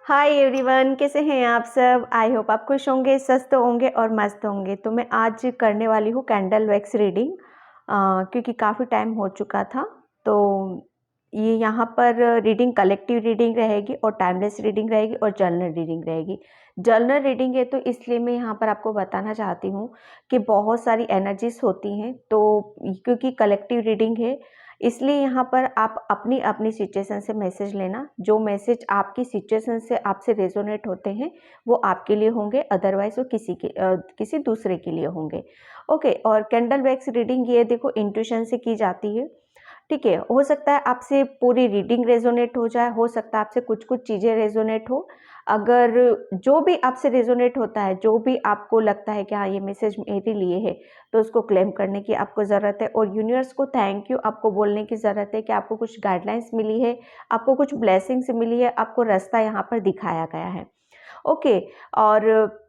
Hi everyone, कैसे हैं आप सब। आई होप आप खुश होंगे, स्वस्थ होंगे और मस्त होंगे। तो मैं आज करने वाली हूँ कैंडल वैक्स रीडिंग, क्योंकि काफ़ी टाइम हो चुका था। तो ये यहाँ पर रीडिंग कलेक्टिव रीडिंग रहेगी और टाइमलेस रीडिंग रहेगी और जर्नल रीडिंग रहेगी। जर्नल रीडिंग है तो इसलिए मैं यहाँ पर आपको बताना चाहती हूँ कि बहुत सारी एनर्जीज होती हैं। तो क्योंकि कलेक्टिव रीडिंग है इसलिए यहाँ पर आप अपनी अपनी सिचुएशन से मैसेज लेना। जो मैसेज आपकी सिचुएशन से आपसे रेजोनेट होते हैं वो आपके लिए होंगे, अदरवाइज वो किसी दूसरे के लिए होंगे। ओके। और कैंडल वैक्स रीडिंग ये देखो इंट्यूशन से की जाती है। ठीक है, हो सकता है आपसे पूरी रीडिंग रेजोनेट हो जाए, हो सकता है आपसे कुछ कुछ चीज़ें रेजोनेट हो। अगर जो भी आपसे रेजोनेट होता है, जो भी आपको लगता है कि हाँ ये मैसेज मेरे लिए है, तो उसको क्लेम करने की आपको ज़रूरत है। और यूनिवर्स को थैंक यू आपको बोलने की ज़रूरत है कि आपको कुछ गाइडलाइंस मिली है, आपको कुछ ब्लेसिंग्स मिली है, आपको रास्ता यहाँ पर दिखाया गया है। ओके। और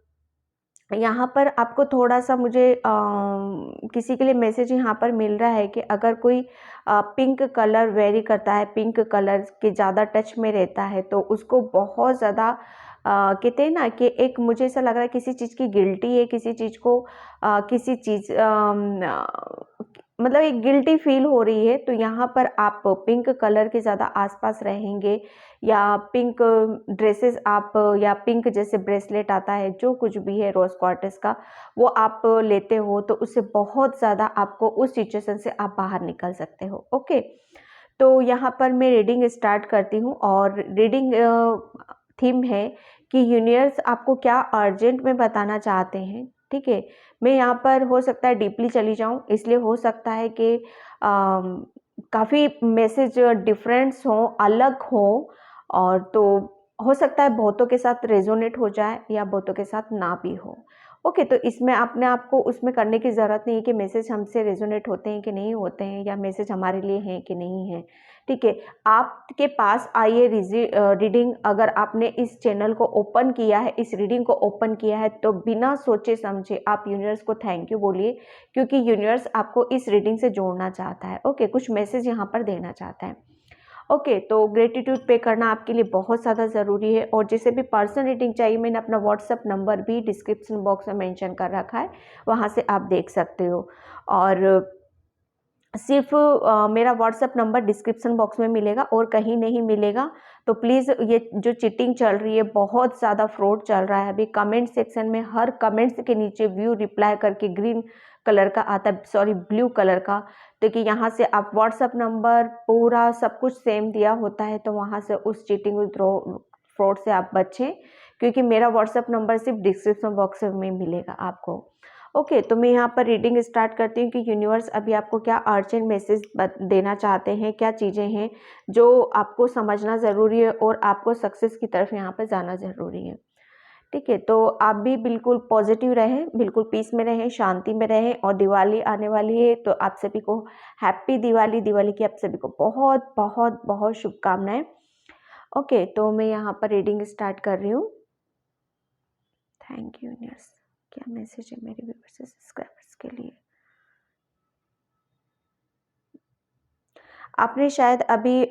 यहाँ पर आपको थोड़ा-सा मुझे किसी के लिए मैसेज यहाँ पर मिल रहा है कि अगर कोई पिंक कलर वेरी करता है, पिंक कलर के ज़्यादा टच में रहता है, तो उसको बहुत ज़्यादा कहते हैं ना कि एक मुझे ऐसा लग रहा है किसी चीज़ की गिल्टी है, किसी चीज़ को किसी चीज़ मतलब एक गिल्टी फील हो रही है। तो यहाँ पर आप पिंक कलर के ज़्यादा आस-पास रहेंगे, या पिंक ड्रेसेस आप, या पिंक जैसे ब्रेसलेट आता है, जो कुछ भी है रोज़ क्वार्टर्स का, वो आप लेते हो तो उससे बहुत ज़्यादा आपको उस सिचुएशन से आप बाहर निकल सकते हो। ओके। तो यहाँ पर मैं रीडिंग स्टार्ट करती हूँ और रीडिंग थीम है कि यूनिवर्स आपको क्या अर्जेंट में बताना चाहते हैं। ठीक है, मैं यहाँ पर हो सकता है डीपली चली जाऊँ, इसलिए हो सकता है कि काफ़ी मैसेज डिफरेंस हों, अलग हों, और तो हो सकता है बहुतों के साथ रेजोनेट हो जाए या बहुतों के साथ ना भी हो। ओके। तो इसमें अपने आप को उसमें करने की ज़रूरत नहीं है कि मैसेज हमसे रेजोनेट होते हैं कि नहीं होते हैं, या मैसेज हमारे लिए हैं कि नहीं है। ठीक है, आपके पास आइए रीडिंग। अगर आपने इस चैनल को ओपन किया है, इस रीडिंग को ओपन किया है, तो बिना सोचे समझे आप यूनिवर्स को थैंक यू बोलिए, क्योंकि यूनिवर्स आपको इस रीडिंग से जोड़ना चाहता है। ओके, कुछ मैसेज यहाँ पर देना चाहता है। ओके। तो ग्रेटिट्यूड पे करना आपके लिए बहुत ज़्यादा ज़रूरी है। और जिसे भी पर्सनल रीडिंग चाहिए, मैंने अपना व्हाट्सअप नंबर भी डिस्क्रिप्शन बॉक्स में मेंशन कर रखा है, वहाँ से आप देख सकते हो। और सिर्फ मेरा व्हाट्सअप नंबर डिस्क्रिप्शन बॉक्स में मिलेगा और कहीं नहीं मिलेगा। तो प्लीज़, ये जो चीटिंग चल रही है, बहुत ज़्यादा फ्रॉड चल रहा है अभी। कमेंट सेक्शन में हर कमेंट्स के नीचे व्यू रिप्लाई करके ग्रीन कलर का आता है, सॉरी ब्लू कलर का। तो कि यहाँ से आप व्हाट्सअप नंबर पूरा सब कुछ सेम दिया होता है, तो वहाँ से उस चीटिंग फ्रॉड से आप बचें, क्योंकि मेरा व्हाट्सअप नंबर सिर्फ डिस्क्रिप्शन बॉक्स में मिलेगा आपको। ओके। तो मैं यहाँ पर रीडिंग स्टार्ट करती हूँ कि यूनिवर्स अभी आपको क्या अर्जेंट मैसेज देना चाहते हैं, क्या चीज़ें हैं जो आपको समझना ज़रूरी है और आपको सक्सेस की तरफ यहाँ पर जाना ज़रूरी है। ठीक है, तो आप भी बिल्कुल पॉजिटिव रहें, बिल्कुल पीस में रहें, शांति में रहें। और दिवाली आने वाली है, तो आप सभी को हैप्पी दिवाली। दिवाली की आप सभी को बहुत बहुत बहुत शुभकामनाएं। ओके। तो मैं यहाँ पर रीडिंग स्टार्ट कर रही हूँ। Thank you universe. क्या मैसेज है मेरे व्यूअर्स सब्सक्राइबर्स के लिए। आपने शायद अभी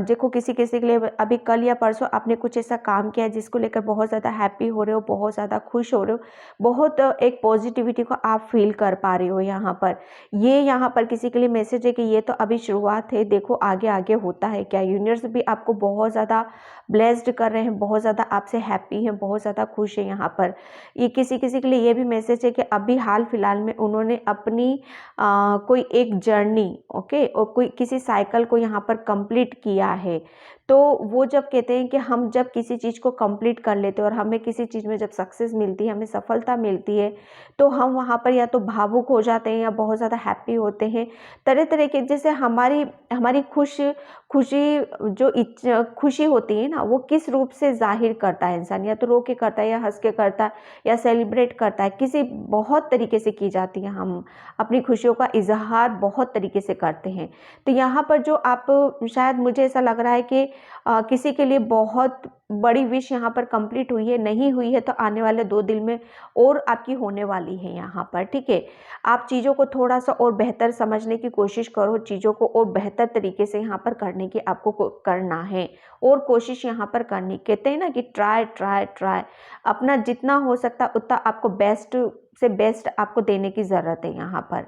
देखो किसी किसी के लिए अभी कल या परसों आपने कुछ ऐसा काम किया है जिसको लेकर बहुत ज़्यादा हैप्पी हो रहे हो, बहुत ज़्यादा खुश हो रहे हो, बहुत एक पॉजिटिविटी को आप फील कर पा रहे हो यहाँ पर। ये यहाँ पर किसी के लिए मैसेज है कि ये तो अभी शुरुआत है, देखो आगे आगे होता है क्या। यूनिवर्स भी आपको बहुत ज़्यादा ब्लेस्ड कर रहे हैं, बहुत ज़्यादा आपसे हैप्पी हैं, बहुत ज़्यादा खुश है यहाँ पर। ये किसी किसी के लिए ये भी मैसेज है कि अभी हाल फिलहाल में उन्होंने अपनी कोई एक जर्नी, ओके, और कोई किसी साइकिल को यहाँ पर कंप्लीट किया है। तो वो जब कहते हैं कि हम जब किसी चीज़ को कंप्लीट कर लेते हैं और हमें किसी चीज़ में जब सक्सेस मिलती है, हमें सफलता मिलती है, तो हम वहाँ पर या तो भावुक हो जाते हैं या बहुत ज़्यादा हैप्पी होते हैं। तरह तरह के, जैसे हमारी हमारी खुशी जो खुशी होती है ना, वो किस रूप से जाहिर करता है इंसान, या तो रो के करता है, या हंस के करता है, या सेलिब्रेट करता है, किसी बहुत तरीके से की जाती है। हम अपनी खुशियों का इजहार बहुत तरीके से करते हैं। तो यहाँ पर जो आप, शायद मुझे ऐसा लग रहा है कि किसी के लिए बहुत बड़ी विश यहाँ पर कंप्लीट हुई है, नहीं हुई है तो आने वाले 2 दिन में और आपकी होने वाली है यहाँ पर, ठीक है। आप चीज़ों को थोड़ा-सा और बेहतर समझने की कोशिश करो, चीज़ों को और बेहतर तरीके से यहाँ पर करने की आपको करना है और कोशिश यहाँ पर करनी। कहते हैं ना कि ट्राई, ट्राई, ट्राई, अपना जितना हो सकता है उतना आपको बेस्ट से बेस्ट आपको देने की ज़रूरत है यहाँ पर।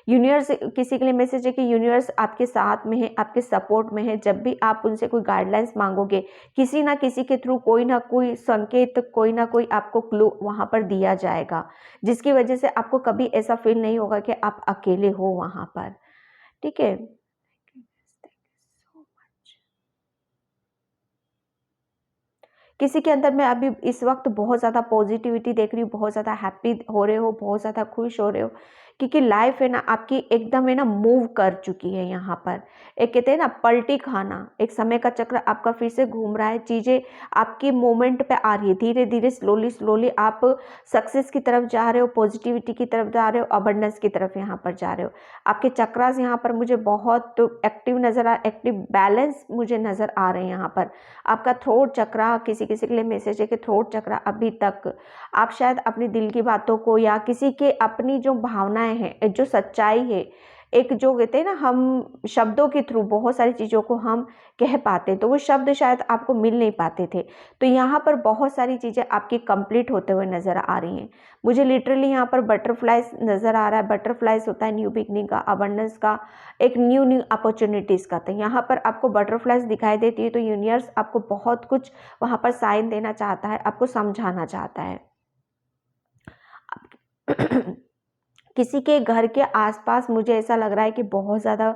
यूनिवर्स, किसी के लिए मैसेज है कि यूनिवर्स आपके साथ में है, आपके सपोर्ट में है। जब भी आप उनसे कोई गाइडलाइंस मांगोगे, किसी ना किसी के थ्रू कोई ना कोई संकेत, कोई ना कोई आपको क्लू वहाँ पर दिया जाएगा, जिसकी वजह से आपको कभी ऐसा फील नहीं होगा कि आप अकेले हो वहाँ पर, ठीक है। किसी के अंदर में अभी इस वक्त बहुत ज़्यादा पॉजिटिविटी देख रही हूँ, बहुत ज़्यादा हैप्पी हो रहे हो, बहुत ज़्यादा खुश हो रहे हो, क्योंकि लाइफ है ना आपकी एकदम है ना मूव कर चुकी है यहाँ पर। एक कहते हैं ना पलटी खाना, एक समय का चक्र आपका फिर से घूम रहा है, चीज़ें आपकी मोमेंट पे आ रही है, धीरे धीरे स्लोली स्लोली आप सक्सेस की तरफ जा रहे हो, पॉजिटिविटी की तरफ जा रहे हो, अबंडेंस की तरफ यहाँ पर जा रहे हो। आपके चक्रास यहाँ पर मुझे बहुत एक्टिव नज़र एक्टिव बैलेंस मुझे नज़र आ रहे हैं यहाँ पर। आपका थ्रोट चक्रा, किसी किसी के लिए मैसेज है कि थ्रोट चक्रा अभी तक आप शायद अपनी दिल की बातों को या किसी के अपनी जो भावनाएं हैं, जो सच्चाई है, एक जो कहते हैं ना हम शब्दों के थ्रू बहुत सारी चीज़ों को हम कह पाते, तो वो शब्द शायद आपको मिल नहीं पाते थे। तो यहाँ पर बहुत सारी चीज़ें आपकी कंप्लीट होते हुए नज़र आ रही हैं। मुझे लिटरली यहाँ पर बटरफ्लाइज नज़र आ रहा है। बटरफ्लाइज होता है न्यू बिगनिंग का, अबंडेंस का, एक न्यू न्यू अपॉर्चुनिटीज़ का। तो यहाँ पर आपको बटरफ्लाइज दिखाई देती है, तो यूनिवर्स आपको बहुत कुछ वहाँ पर साइन देना चाहता है, आपको समझाना चाहता है। किसी के घर के आसपास मुझे ऐसा लग रहा है कि बहुत ज़्यादा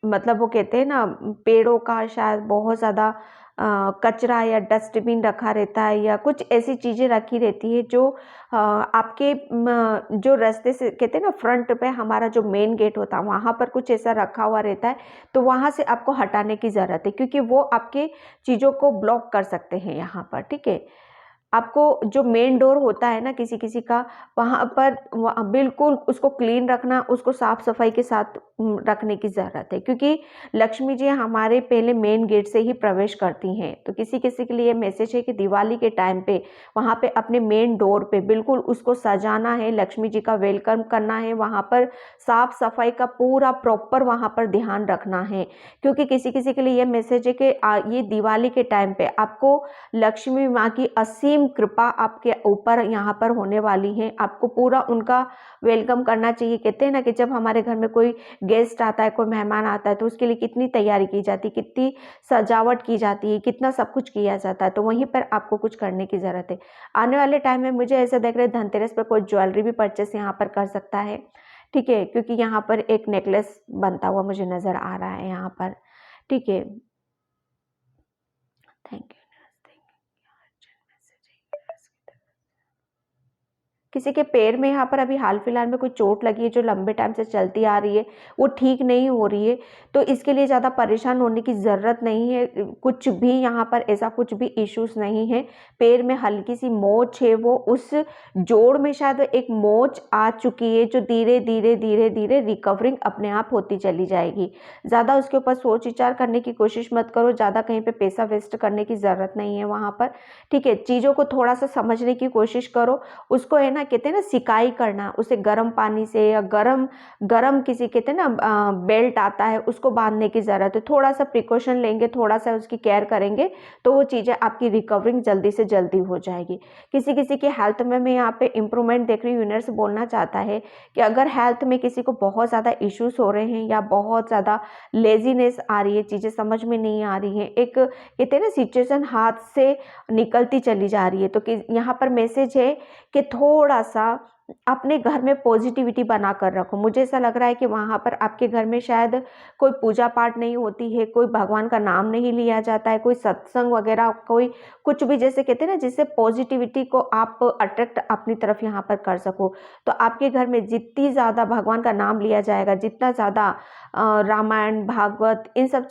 मतलब वो कहते हैं ना पेड़ों का शायद बहुत ज़्यादा कचरा या डस्टबिन रखा रहता है, या कुछ ऐसी चीज़ें रखी रहती है जो आपके जो रास्ते से कहते हैं ना फ्रंट पे हमारा जो मेन गेट होता है वहाँ पर कुछ ऐसा रखा हुआ रहता है, तो वहाँ से आपको हटाने की ज़रूरत है, क्योंकि वो आपके चीज़ों को ब्लॉक कर सकते हैं यहाँ पर, ठीक है। आपको जो मेन डोर होता है ना किसी किसी का, वहाँ पर बिल्कुल उसको क्लीन रखना, उसको साफ सफाई के साथ रखने की ज़रूरत है, क्योंकि लक्ष्मी जी हमारे पहले मेन गेट से ही प्रवेश करती हैं। तो किसी किसी के लिए मैसेज है कि दिवाली के टाइम पे वहाँ पे अपने मेन डोर पे बिल्कुल उसको सजाना है, लक्ष्मी जी का वेलकम करना है, वहाँ पर साफ सफाई का पूरा प्रॉपर वहाँ पर ध्यान रखना है। क्योंकि किसी किसी के लिए ये मैसेज है कि ये दिवाली के टाइम पे आपको लक्ष्मी माँ की असीम कृपा आपके ऊपर यहाँ पर होने वाली है। आपको पूरा उनका वेलकम करना चाहिए। कहते हैं ना कि जब हमारे घर में कोई गेस्ट आता है, कोई मेहमान आता है, तो उसके लिए कितनी तैयारी की जाती है, कितनी सजावट की जाती है, कितना सब कुछ किया जाता है। तो वहीं पर आपको कुछ करने की ज़रूरत है। आने वाले टाइम में मुझे ऐसा देख रहे धनतेरस पर कोई ज्वेलरी भी परचेस यहाँ पर कर सकता है, ठीक है, क्योंकि यहाँ पर एक नेकलेस बनता हुआ मुझे नज़र आ रहा है यहाँ पर, ठीक है। Thank you. किसी के पैर में यहाँ पर अभी हाल फिलहाल में कोई चोट लगी है जो लंबे टाइम से चलती आ रही है, वो ठीक नहीं हो रही है, तो इसके लिए ज़्यादा परेशान होने की ज़रूरत नहीं है। कुछ भी यहाँ पर ऐसा कुछ भी इश्यूज नहीं है। पैर में हल्की सी मोच है, वो उस जोड़ में शायद एक मोच आ चुकी है, जो धीरे धीरे धीरे धीरे रिकवरिंग अपने आप होती चली जाएगी। ज़्यादा उसके ऊपर सोच विचार करने की कोशिश मत करो, ज़्यादा कहीं पर पैसा वेस्ट करने की ज़रूरत नहीं है वहाँ पर, ठीक है। चीज़ों को थोड़ा सा समझने की कोशिश करो, उसको है ना कहते हैं ना सिकाई करना, उसे गर्म पानी से या गरम गरम किसी कहते हैं ना बेल्ट आता है, उसको बांधने की ज़रूरत है। थोड़ा सा प्रिकॉशन लेंगे, थोड़ा सा उसकी केयर करेंगे, तो वो चीज़ें आपकी रिकवरिंग जल्दी से जल्दी हो जाएगी। किसी किसी की हेल्थ में मैं यहाँ पे इंप्रूवमेंट देख रही हूँ। यूनिवर्स बोलना चाहता है कि अगर हेल्थ में किसी को बहुत ज़्यादा इश्यूज हो रहे हैं या बहुत ज़्यादा लेजीनेस आ रही है, चीज़ें समझ में नहीं आ रही हैं, एक कहते हैं ना सिचुएशन हाथ से निकलती चली जा रही है, तो यहाँ पर मैसेज है कि थोड़ा सा अपने घर में पॉजिटिविटी बना कर रखो। मुझे ऐसा लग रहा है कि वहाँ पर आपके घर में शायद कोई पूजा पाठ नहीं होती है, कोई भगवान का नाम नहीं लिया जाता है, कोई सत्संग वगैरह, कोई कुछ भी, जैसे कहते हैं ना जिससे पॉजिटिविटी को आप अट्रैक्ट अपनी तरफ यहाँ पर कर सको। तो आपके घर में जितनी ज़्यादा भगवान का नाम लिया जाएगा, जितना ज़्यादा रामायण भागवत इन सब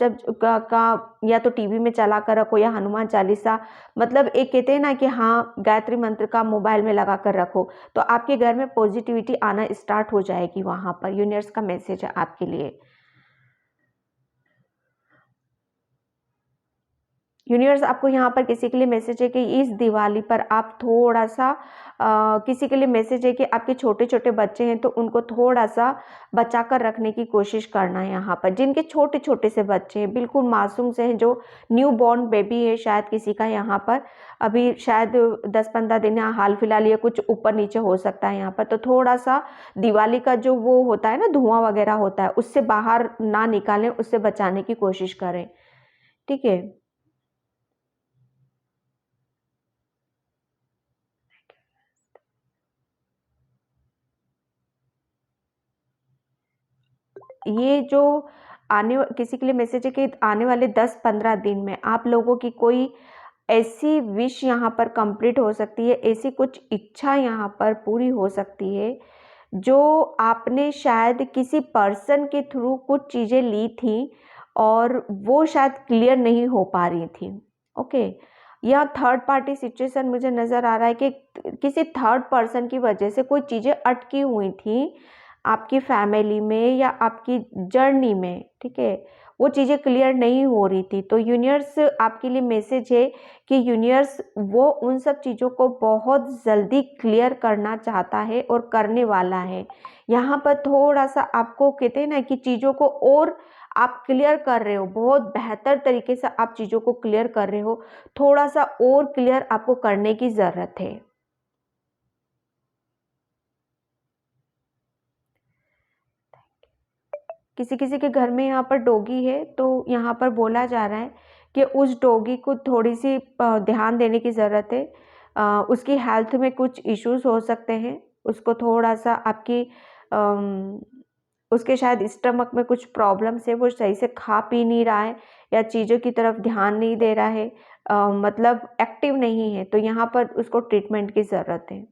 का या तो टीवी में चला कर रखो या हनुमान चालीसा, मतलब एक कहते हैं ना कि हाँ गायत्री मंत्र का मोबाइल में लगा कर रखो, तो आपके घर में पॉजिटिविटी आना स्टार्ट हो जाएगी। वहाँ पर यूनिवर्स का मैसेज है आपके लिए। यूनिवर्स आपको यहाँ पर किसी के लिए मैसेज है कि इस दिवाली पर आप थोड़ा सा किसी के लिए मैसेज है कि आपके छोटे छोटे बच्चे हैं तो उनको थोड़ा सा बचा कर रखने की कोशिश करना है। यहाँ पर जिनके छोटे छोटे से बच्चे हैं, बिल्कुल मासूम से हैं, जो न्यू बॉर्न बेबी है शायद किसी का, यहाँ पर अभी शायद 10-15 दिन या हाल फिलहाल ये कुछ ऊपर नीचे हो सकता है यहाँ पर, तो थोड़ा सा दिवाली का जो वो होता है ना, धुआं वगैरह होता है, उससे बाहर ना निकालें, उससे बचाने की कोशिश करें। ठीक है। ये जो किसी के लिए मैसेज है कि आने वाले 10-15 दिन में आप लोगों की कोई ऐसी विश यहाँ पर कंप्लीट हो सकती है, ऐसी कुछ इच्छा यहाँ पर पूरी हो सकती है जो आपने शायद किसी पर्सन के थ्रू कुछ चीज़ें ली थी और वो शायद क्लियर नहीं हो पा रही थी। ओके, या थर्ड पार्टी सिचुएशन मुझे नज़र आ रहा है कि किसी थर्ड पर्सन की वजह से कोई चीज़ें अटकी हुई थी आपकी फैमिली में या आपकी जर्नी में। ठीक है, वो चीज़ें क्लियर नहीं हो रही थी, तो यूनिवर्स आपके लिए मैसेज है कि यूनिवर्स वो उन सब चीज़ों को बहुत जल्दी क्लियर करना चाहता है और करने वाला है। यहाँ पर थोड़ा सा आपको कहते हैं ना कि चीज़ों को और आप क्लियर कर रहे हो, बहुत बेहतर तरीके से आप चीज़ों को क्लियर कर रहे हो, थोड़ा सा और क्लियर आपको करने की ज़रूरत है। किसी किसी के घर में यहाँ पर डॉगी है तो यहाँ पर बोला जा रहा है कि उस डॉगी को थोड़ी सी ध्यान देने की ज़रूरत है। उसकी हेल्थ में कुछ इश्यूज हो सकते हैं, उसको थोड़ा सा आपकी अम, उसके शायद स्टमक में कुछ प्रॉब्लम्स है, वो सही से खा पी नहीं रहा है या चीज़ों की तरफ ध्यान नहीं दे रहा है, मतलब एक्टिव नहीं है, तो यहाँ पर उसको ट्रीटमेंट की ज़रूरत है।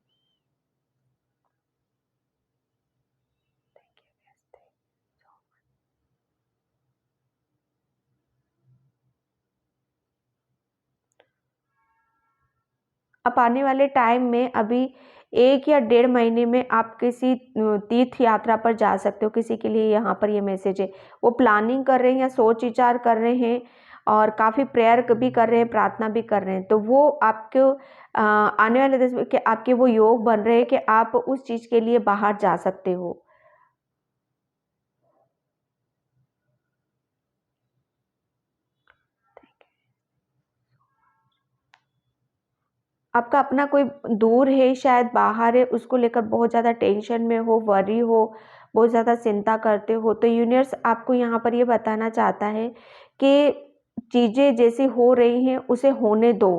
आप आने वाले टाइम में अभी 1 या 1.5 महीने में आप किसी तीर्थ यात्रा पर जा सकते हो। किसी के लिए यहाँ पर ये मैसेज है, वो प्लानिंग कर रहे हैं या सोच विचार कर रहे हैं और काफ़ी प्रेयर भी कर रहे हैं, प्रार्थना भी कर रहे हैं, तो वो आपको आने वाले 10 के आपके वो योग बन रहे हैं कि आप उस चीज़ के लिए बाहर जा सकते हो। आपका अपना कोई दूर है, शायद बाहर है, उसको लेकर बहुत ज़्यादा टेंशन में हो, वरी हो, बहुत ज़्यादा चिंता करते हो, तो यूनिवर्स आपको यहाँ पर ये बताना चाहता है कि चीज़ें जैसी हो रही हैं उसे होने दो।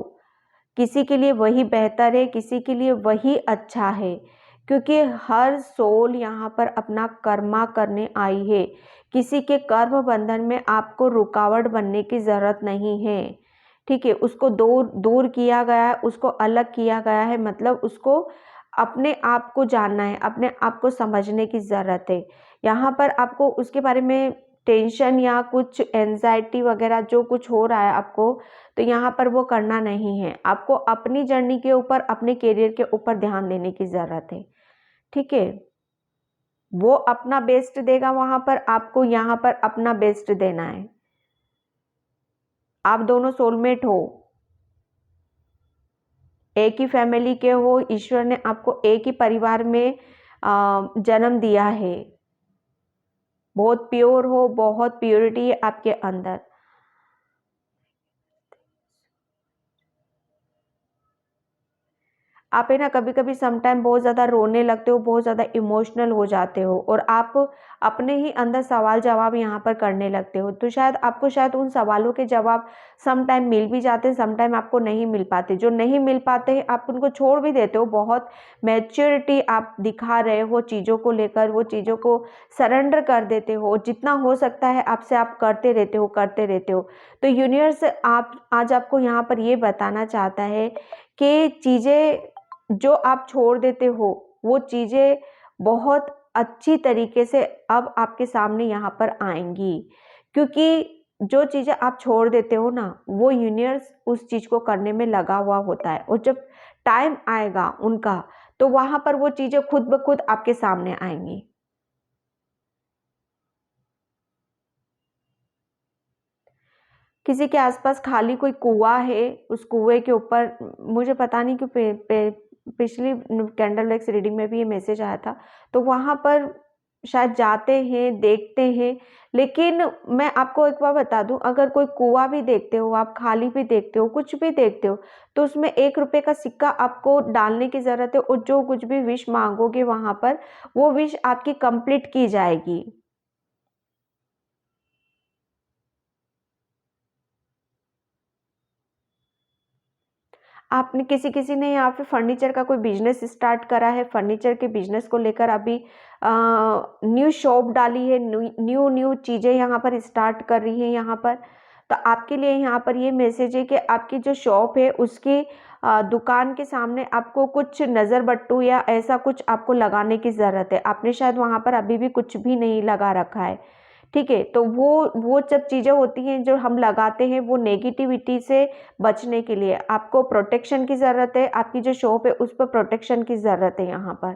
किसी के लिए वही बेहतर है, किसी के लिए वही अच्छा है, क्योंकि हर सोल यहाँ पर अपना कर्मा करने आई है। किसी के कर्म बंधन में आपको रुकावट बनने की ज़रूरत नहीं है। ठीक है, उसको दूर दूर किया गया है, उसको अलग किया गया है, मतलब उसको अपने आप को जानना है, अपने आप को समझने की ज़रूरत है। यहाँ पर आपको उसके बारे में टेंशन या कुछ एंजाइटी वगैरह जो कुछ हो रहा है आपको, तो यहाँ पर वो करना नहीं है। आपको अपनी जर्नी के ऊपर, अपने करियर के ऊपर ध्यान देने की ज़रूरत है। ठीक है, वो अपना बेस्ट देगा वहाँ पर, आपको यहाँ पर अपना बेस्ट देना है। आप दोनों सोलमेट हो, एक ही फैमिली के हो, ईश्वर ने आपको एक ही परिवार में जन्म दिया है। बहुत प्योर हो, बहुत प्योरिटी है आपके अंदर। आप है ना कभी कभी समटाइम बहुत ज़्यादा रोने लगते हो, बहुत ज़्यादा इमोशनल हो जाते हो और आप अपने ही अंदर सवाल जवाब यहाँ पर करने लगते हो, तो शायद आपको शायद उन सवालों के जवाब समटाइम मिल भी जाते हैं, समटाइम आपको नहीं मिल पाते। जो नहीं मिल पाते हैं आप उनको छोड़ भी देते हो, बहुत मैच्योरिटी आप दिखा रहे हो चीज़ों को लेकर, वो चीज़ों को सरेंडर कर देते हो, जितना हो सकता है आपसे आप करते रहते हो, करते रहते हो। तो यूनिवर्स आप आज आपको यहाँ पर ये बताना चाहता है कि चीज़ें जो आप छोड़ देते हो, वो चीज़ें बहुत अच्छी तरीके से अब आपके सामने यहाँ पर आएंगी, क्योंकि जो चीज़ें आप छोड़ देते हो ना, वो यूनिवर्स उस चीज़ को करने में लगा हुआ होता है, और जब टाइम आएगा उनका, तो वहाँ पर वो चीज़ें खुद ब खुद आपके सामने आएंगी। किसी के आसपास खाली कोई कुआं है, उस कुएं के ऊपर मुझे पता नहीं क्यों पिछली कैंडल वैक्स रीडिंग में भी ये मैसेज आया था, तो वहाँ पर शायद जाते हैं, देखते हैं। लेकिन मैं आपको एक बार बता दूं, अगर कोई कुआं भी देखते हो आप, खाली भी देखते हो, कुछ भी देखते हो, तो उसमें 1 रुपए का सिक्का आपको डालने की ज़रूरत है, और जो कुछ भी विश मांगोगे वहाँ पर, वो विश आपकी कंप्लीट की जाएगी। आपने किसी ने यहाँ पे फर्नीचर का कोई बिजनेस स्टार्ट करा है, फर्नीचर के बिजनेस को लेकर अभी न्यू शॉप डाली है, न्यू न्यू चीज़ें यहाँ पर स्टार्ट कर रही हैं यहाँ पर। तो आपके लिए यहाँ पर ये मैसेज है कि आपकी जो शॉप है उसकी दुकान के सामने आपको कुछ नज़र बट्टू या ऐसा कुछ आपको लगाने की ज़रूरत है। आपने शायद वहाँ पर अभी भी कुछ भी नहीं लगा रखा है, ठीक है। तो वो जब चीज़ें होती हैं जो हम लगाते हैं, वो नेगेटिविटी से बचने के लिए आपको प्रोटेक्शन की ज़रूरत है। आपकी जो शॉप है उस पर प्रोटेक्शन की ज़रूरत है यहाँ पर।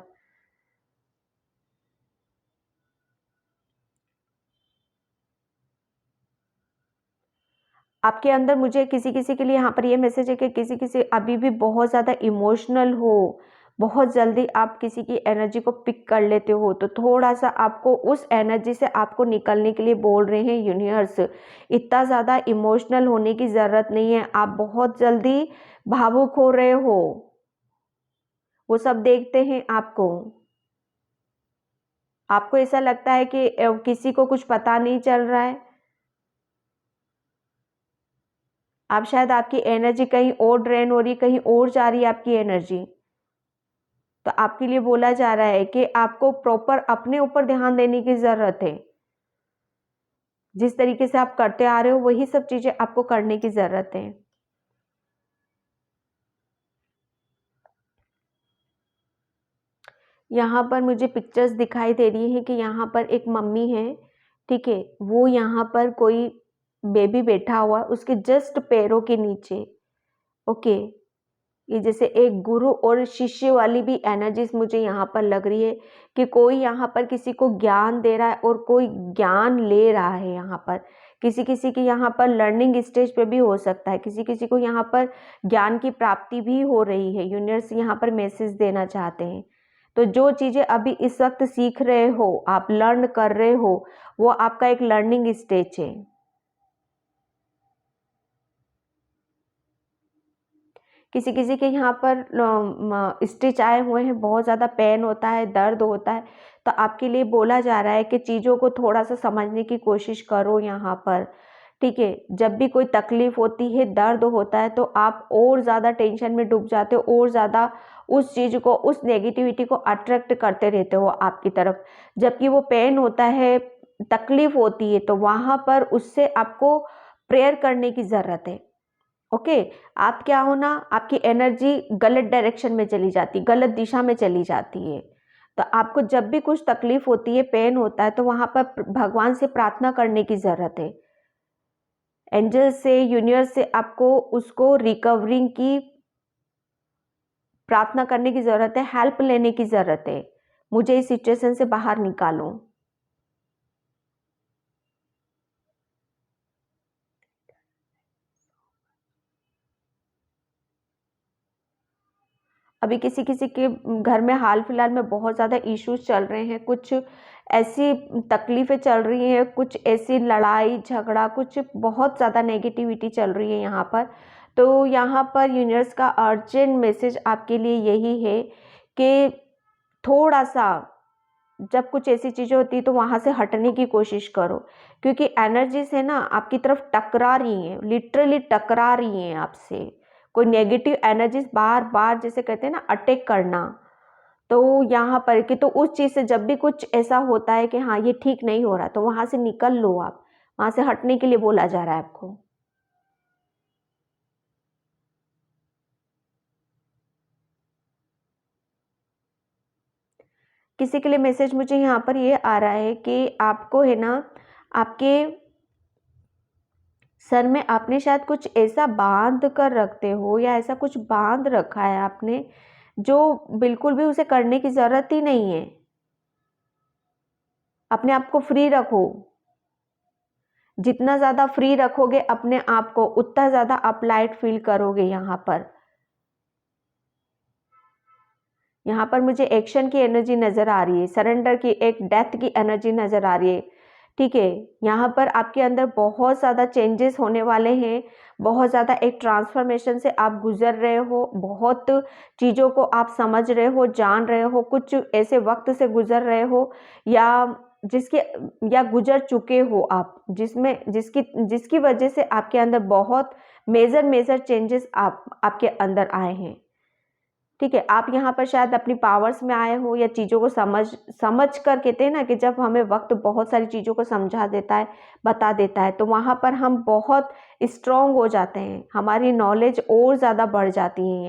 आपके अंदर मुझे किसी किसी के लिए यहाँ पर ये मैसेज है कि किसी किसी अभी भी बहुत ज़्यादा इमोशनल हो, बहुत जल्दी आप किसी की एनर्जी को पिक कर लेते हो, तो थोड़ा सा आपको उस एनर्जी से आपको निकलने के लिए बोल रहे हैं यूनिवर्स। इतना ज़्यादा इमोशनल होने की ज़रूरत नहीं है, आप बहुत जल्दी भावुक हो रहे हो, वो सब देखते हैं आपको। आपको ऐसा लगता है कि किसी को कुछ पता नहीं चल रहा है, आप शायद आपकी एनर्जी कहीं और ड्रेन हो रही है, कहीं और जा रही है आपकी एनर्जी। तो आपके लिए बोला जा रहा है कि आपको प्रॉपर अपने ऊपर ध्यान देने की ज़रूरत है। जिस तरीके से आप करते आ रहे हो वही सब चीज़ें आपको करने की ज़रूरत है। यहाँ पर मुझे पिक्चर्स दिखाई दे रही हैं कि यहाँ पर एक मम्मी है, ठीक है, वो यहाँ पर कोई बेबी बैठा हुआ है उसके जस्ट पैरों के नीचे। ओके, ये जैसे एक गुरु और शिष्य वाली भी एनर्जीज मुझे यहाँ पर लग रही है कि कोई यहाँ पर किसी को ज्ञान दे रहा है और कोई ज्ञान ले रहा है। यहाँ पर किसी किसी की यहाँ पर लर्निंग स्टेज पे भी हो सकता है, किसी किसी को यहाँ पर ज्ञान की प्राप्ति भी हो रही है। यूनिवर्स यहाँ पर मैसेज देना चाहते हैं। तो जो चीज़ें अभी इस वक्त सीख रहे हो, आप लर्न कर रहे हो, वो आपका एक लर्निंग स्टेज है। किसी किसी के यहाँ पर स्टिच आए हुए हैं, बहुत ज़्यादा पेन होता है, दर्द होता है, तो आपके लिए बोला जा रहा है कि चीज़ों को थोड़ा सा समझने की कोशिश करो यहाँ पर, ठीक है। जब भी कोई तकलीफ होती है, दर्द होता है, तो आप और ज़्यादा टेंशन में डूब जाते हो, और ज़्यादा उस चीज़ को, उस नेगेटिविटी को अट्रैक्ट करते रहते हो आपकी तरफ। जबकि वो पेन होता है, तकलीफ होती है, तो वहाँ पर उससे आपको प्रेयर करने की ज़रूरत है। ओके, आप क्या हो ना, आपकी एनर्जी गलत डायरेक्शन में चली जाती, गलत दिशा में चली जाती है। तो आपको जब भी कुछ तकलीफ होती है, पेन होता है, तो वहां पर भगवान से प्रार्थना करने की जरूरत है। एंजल से, यूनिवर्स से आपको उसको रिकवरिंग की प्रार्थना करने की जरूरत है, हेल्प लेने की जरूरत है। मुझे इस सिचुएशन से बाहर निकालो। अभी किसी किसी के घर में हाल फिलहाल में बहुत ज़्यादा इश्यूज चल रहे हैं, कुछ ऐसी तकलीफ़ें चल रही हैं, कुछ ऐसी लड़ाई झगड़ा, कुछ बहुत ज़्यादा नेगेटिविटी चल रही है यहाँ पर। तो यहाँ पर यूनिवर्स का अर्जेंट मैसेज आपके लिए यही है कि थोड़ा सा, जब कुछ ऐसी चीज़ें होती है तो वहाँ से हटने की कोशिश करो, क्योंकि एनर्जीज है ना आपकी तरफ टकरा रही हैं, लिटरली टकरा रही हैं आपसे। कोई नेगेटिव एनर्जीज बार बार, जैसे कहते हैं ना, अटैक करना। तो यहाँ पर कि तो उस चीज़ से जब भी कुछ ऐसा होता है कि हाँ ये ठीक नहीं हो रहा, तो वहाँ से निकल लो आप, वहाँ से हटने के लिए बोला जा रहा है आपको। किसी के लिए मैसेज मुझे यहाँ पर ये आ रहा है कि आपको है ना, आपके सर में आपने शायद कुछ ऐसा बांध कर रखते हो, या ऐसा कुछ बांध रखा है आपने जो बिल्कुल भी उसे करने की ज़रूरत ही नहीं है। अपने आप को फ्री रखो। जितना ज़्यादा फ्री रखोगे अपने आप को, उतना ज़्यादा आप लाइट फील करोगे। यहाँ पर मुझे एक्शन की एनर्जी नज़र आ रही है, सरेंडर की, एक डेथ की एनर्जी नज़र आ रही है। ठीक है, यहाँ पर आपके अंदर बहुत ज़्यादा चेंजेस होने वाले हैं, बहुत ज़्यादा एक ट्रांसफॉर्मेशन से आप गुजर रहे हो, बहुत चीज़ों को आप समझ रहे हो, जान रहे हो, कुछ ऐसे वक्त से गुजर रहे हो या जिसके या गुजर चुके हो आप, जिसमें जिसकी जिसकी वजह से आपके अंदर बहुत मेजर मेजर चेंजेस आपके अंदर आए हैं। ठीक है, आप यहाँ पर शायद अपनी पावर्स में आए हो या चीज़ों को समझ समझ कर, कहते हैं ना कि जब हमें वक्त बहुत सारी चीज़ों को समझा देता है, बता देता है, तो वहाँ पर हम बहुत स्ट्रांग हो जाते हैं, हमारी नॉलेज और ज़्यादा बढ़ जाती है।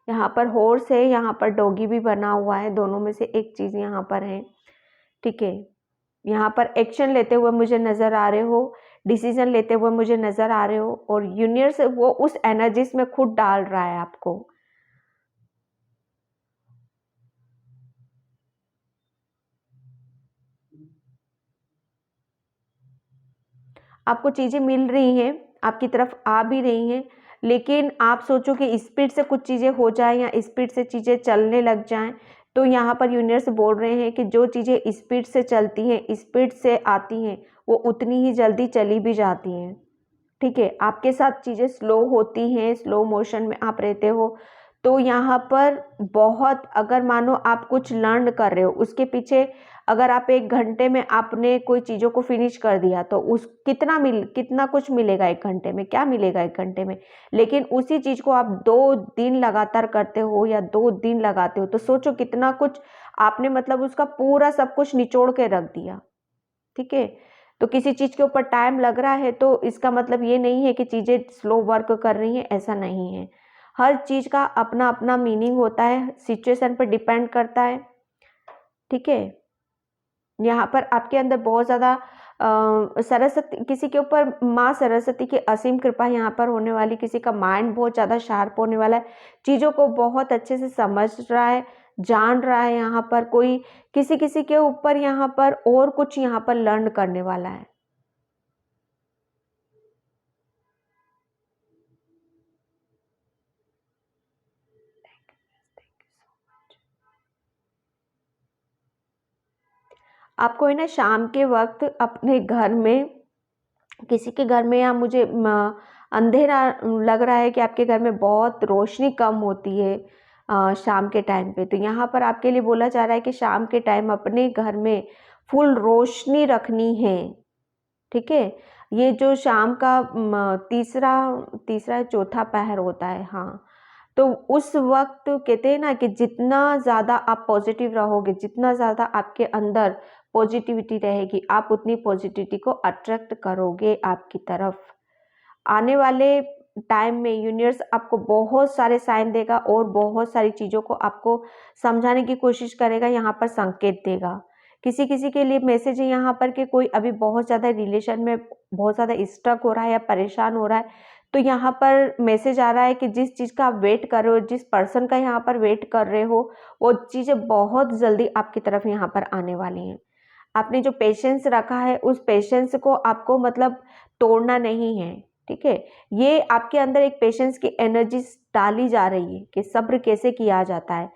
यहाँ पर हॉर्स है, यहाँ पर डॉगी भी बना हुआ है, दोनों में से एक चीज़ यहाँ पर है। ठीक है, यहाँ पर एक्शन लेते हुए मुझे नज़र आ रहे हो, डिसीजन लेते हुए मुझे नज़र आ रहे हो, और यूनिवर्स वो उस एनर्जीज में खुद डाल रहा है आपको। आपको चीज़ें मिल रही हैं, आपकी तरफ आ भी रही हैं, लेकिन आप सोचो कि स्पीड से कुछ चीज़ें हो जाए या स्पीड से चीज़ें चलने लग जाएं, तो यहाँ पर यूनिवर्स बोल रहे हैं कि जो चीज़ें स्पीड से चलती हैं, स्पीड से आती हैं, वो उतनी ही जल्दी चली भी जाती हैं। ठीक है, आपके साथ चीज़ें स्लो होती हैं, स्लो मोशन में आप रहते हो, तो यहाँ पर बहुत, अगर मानो आप कुछ लर्न कर रहे हो, उसके पीछे अगर आप 1 घंटे में आपने कोई चीज़ों को फिनिश कर दिया, तो उस कितना कुछ मिलेगा 1 घंटे में, क्या मिलेगा 1 घंटे में? लेकिन उसी चीज़ को आप 2 दिन लगातार करते हो या 2 दिन लगाते हो, तो सोचो कितना कुछ आपने, मतलब उसका पूरा सब कुछ निचोड़ के रख दिया। ठीक है, तो किसी चीज़ के ऊपर टाइम लग रहा है, तो इसका मतलब ये नहीं है कि चीज़ें स्लो वर्क कर रही हैं, ऐसा नहीं है। हर चीज़ का अपना अपना मीनिंग होता है, सिचुएशन पर डिपेंड करता है। ठीक है, यहाँ पर आपके अंदर बहुत ज़्यादा सरस्वती, किसी के ऊपर माँ सरस्वती की असीम कृपा यहाँ पर होने वाली, किसी का माइंड बहुत ज़्यादा शार्प होने वाला है, चीज़ों को बहुत अच्छे से समझ रहा है, जान रहा है। यहाँ पर कोई किसी किसी के ऊपर यहाँ पर और कुछ यहाँ पर लर्न करने वाला है। आपको है ना शाम के वक्त अपने घर में, किसी के घर में, या मुझे अंधेरा लग रहा है कि आपके घर में बहुत रोशनी कम होती है शाम के टाइम पे, तो यहाँ पर आपके लिए बोला जा रहा है कि शाम के टाइम अपने घर में फुल रोशनी रखनी है। ठीक है, ये जो शाम का तीसरा तीसरा चौथा पहर होता है, हाँ, तो उस वक्त कहते हैं ना कि जितना ज़्यादा आप पॉजिटिव रहोगे, जितना ज़्यादा आपके अंदर पॉजिटिविटी रहेगी, आप उतनी पॉजिटिविटी को अट्रैक्ट करोगे आपकी तरफ। आने वाले टाइम में यूनिवर्स आपको बहुत सारे साइन देगा और बहुत सारी चीज़ों को आपको समझाने की कोशिश करेगा, यहाँ पर संकेत देगा। किसी किसी के लिए मैसेज है यहाँ पर कि कोई अभी बहुत ज़्यादा रिलेशन में बहुत ज़्यादा स्टक हो रहा है या परेशान हो रहा है, तो यहाँ पर मैसेज आ रहा है कि जिस चीज़ का आप वेट कर रहे हो, जिस पर्सन का यहाँ पर वेट कर रहे हो, वो चीज़ें बहुत जल्दी आपकी तरफ यहाँ पर आने वाली हैं। आपने जो पेशेंस रखा है, उस पेशेंस को आपको, मतलब तोड़ना नहीं है। ठीक है, ये आपके अंदर एक पेशेंस की एनर्जी डाली जा रही है कि सब्र कैसे किया जाता है,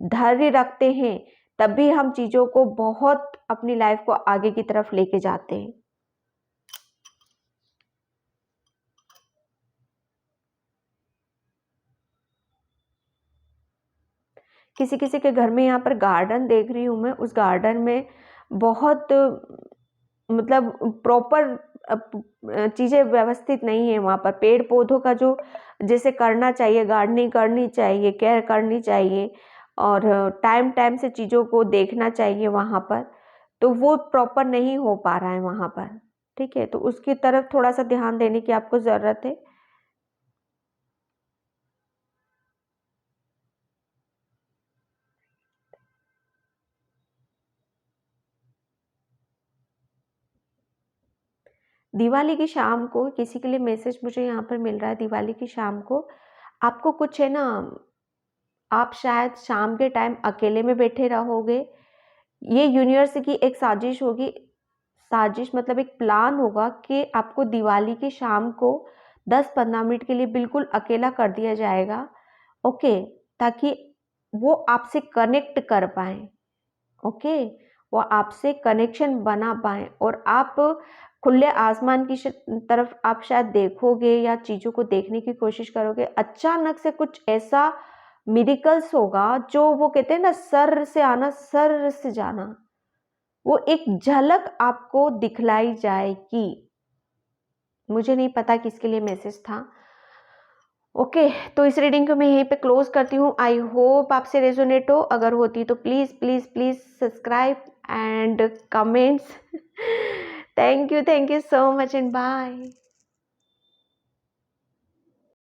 धैर्य रखते हैं तभी हम चीज़ों को बहुत अपनी लाइफ को आगे की तरफ लेके जाते हैं। किसी किसी के घर में यहाँ पर गार्डन देख रही हूँ मैं, उस गार्डन में बहुत, मतलब प्रॉपर चीज़ें व्यवस्थित नहीं है, वहाँ पर पेड़ पौधों का जो जैसे करना चाहिए, गार्डनिंग करनी चाहिए, केयर करनी चाहिए, और टाइम टाइम से चीज़ों को देखना चाहिए वहाँ पर, तो वो प्रॉपर नहीं हो पा रहा है वहाँ पर। ठीक है, तो उसकी तरफ थोड़ा सा ध्यान देने की आपको ज़रूरत है। दिवाली की शाम को किसी के लिए मैसेज मुझे यहाँ पर मिल रहा है, दिवाली की शाम को आपको कुछ है ना, आप शायद शाम के टाइम अकेले में बैठे रहोगे। ये यूनिवर्स की एक साजिश होगी, साजिश मतलब एक प्लान होगा कि आपको दिवाली की शाम को 10-15 मिनट के लिए बिल्कुल अकेला कर दिया जाएगा, ओके, ताकि वो आपसे कनेक्ट कर पाएँ, ओके, वो आपसे कनेक्शन बना पाएँ और आप खुले आसमान की तरफ आप शायद देखोगे या चीज़ों को देखने की कोशिश करोगे, अचानक से कुछ ऐसा मिरेकल्स होगा जो वो कहते हैं ना, सर से आना सर से जाना, वो एक झलक आपको दिखलाई जाएगी। मुझे नहीं पता किसके लिए मैसेज था। ओके, तो इस रीडिंग को मैं यहीं पे क्लोज करती हूँ। आई होप आपसे रेजोनेट हो, अगर होती तो please please please subscribe and comments. Thank you so much and bye.